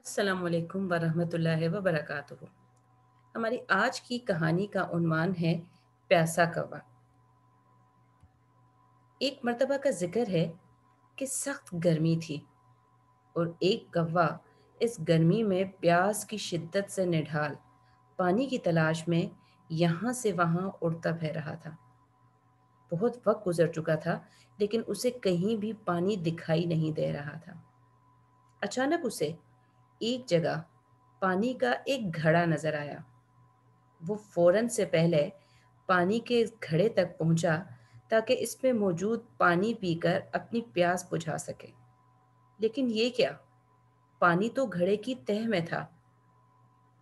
अस्सलाम वालेकुम वरहमतुल्लाहि वबरकातुहू। हमारी आज की कहानी का उन्वान है प्यासा कौवा। एक मर्तबा का जिक्र है कि सख्त गर्मी थी और एक कौवा इस गर्मी में प्यास की शिद्दत से निढाल पानी की तलाश में यहाँ से वहाँ उड़ता फिर रहा था। बहुत वक्त गुजर चुका था, लेकिन उसे कहीं भी पानी दिखाई नहीं दे रहा था। अचानक उसे एक जगह पानी का एक घड़ा नजर आया। वो फौरन से पहले पानी के इस घड़े तक पहुंचा ताकि इसमें मौजूद पानी पीकर अपनी प्यास बुझा सके। लेकिन ये क्या, पानी तो घड़े की तह में था।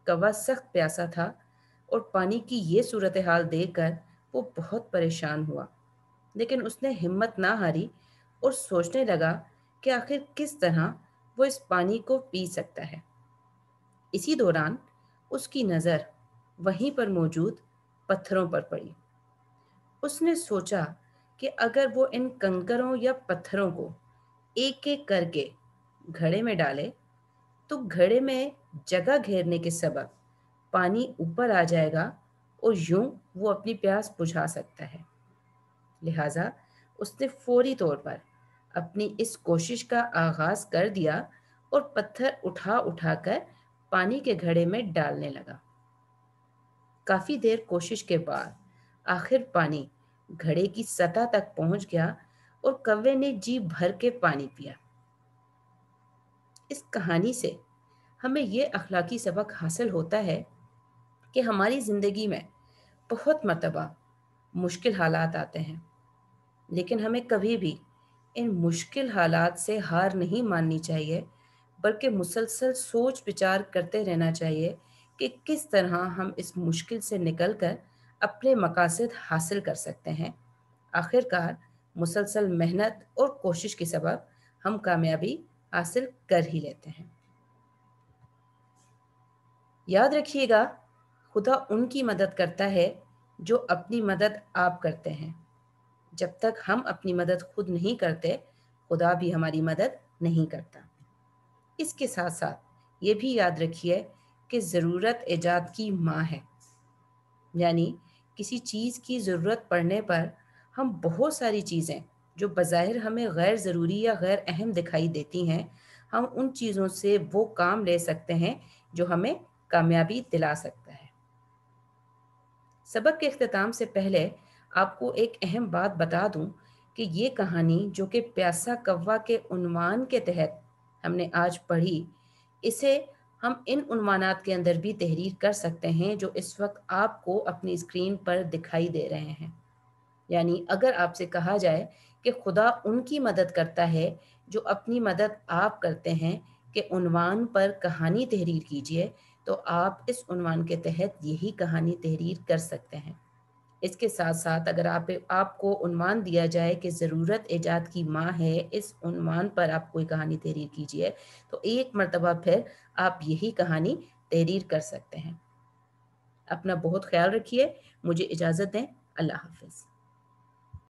कौवा सख्त प्यासा था और पानी की ये सूरत हाल देखकर वो बहुत परेशान हुआ। लेकिन उसने हिम्मत ना हारी और सोचने लगा कि आखिर किस तरह वो इस पानी को पी सकता है। इसी दौरान उसकी नज़र वहीं पर मौजूद पत्थरों पर पड़ी। उसने सोचा कि अगर वो इन कंकरों या पत्थरों को एक एक करके घड़े में डाले तो घड़े में जगह घेरने के सबब पानी ऊपर आ जाएगा और यूं वो अपनी प्यास बुझा सकता है। लिहाजा उसने फौरी तौर पर अपनी इस कोशिश का आगाज कर दिया और पत्थर उठा उठाकर पानी के घड़े में डालने लगा। काफी देर कोशिश के बाद आखिर पानी घड़े की सतह तक पहुंच गया और कौवे ने जी भर के पानी पिया। इस कहानी से हमें ये अखलाकी सबक हासिल होता है कि हमारी ज़िंदगी में बहुत मर्तबा मुश्किल हालात आते हैं, लेकिन हमें कभी भी इन मुश्किल हालात से हार नहीं माननी चाहिए, बल्कि मुसलसल सोच विचार करते रहना चाहिए कि किस तरह हम इस मुश्किल से निकल कर अपने मकासद हासिल कर सकते हैं। आखिरकार मुसलसल मेहनत और कोशिश के सबब हम कामयाबी हासिल कर ही लेते हैं। याद रखिएगा, खुदा उनकी मदद करता है जो अपनी मदद आप करते हैं। जब तक हम अपनी मदद खुद नहीं करते, खुदा भी हमारी मदद नहीं करता। इसके साथ साथ ये भी याद रखिए कि ज़रूरत ईजाद की माँ है। यानी किसी चीज़ की ज़रूरत पड़ने पर हम बहुत सारी चीज़ें जो बज़ाहिर हमें गैर ज़रूरी या गैर अहम दिखाई देती हैं, हम उन चीज़ों से वो काम ले सकते हैं जो हमें कामयाबी दिला सकता है। सबक के इख्तिताम से पहले आपको एक अहम बात बता दूं कि ये कहानी जो कि प्यासा कौवा के उन्वान के तहत हमने आज पढ़ी, इसे हम इन उन्वानात के अंदर भी तहरीर कर सकते हैं जो इस वक्त आपको अपनी स्क्रीन पर दिखाई दे रहे हैं। यानी अगर आपसे कहा जाए कि खुदा उनकी मदद करता है जो अपनी मदद आप करते हैं, कि उन्वान पर कहानी तहरीर कीजिए, तो आप इस उन्वान के तहत यही कहानी तहरीर कर सकते हैं। इसके साथ साथ अगर आपको उन्वान दिया जाए कि ज़रूरत ईजाद की माँ है, इस उन्वान पर आप कोई कहानी तहरीर कीजिए, तो एक मर्तबा फिर आप यही कहानी तहरीर कर सकते हैं। अपना बहुत ख्याल रखिए। मुझे इजाज़त दें। अल्लाह हाफ़िज़।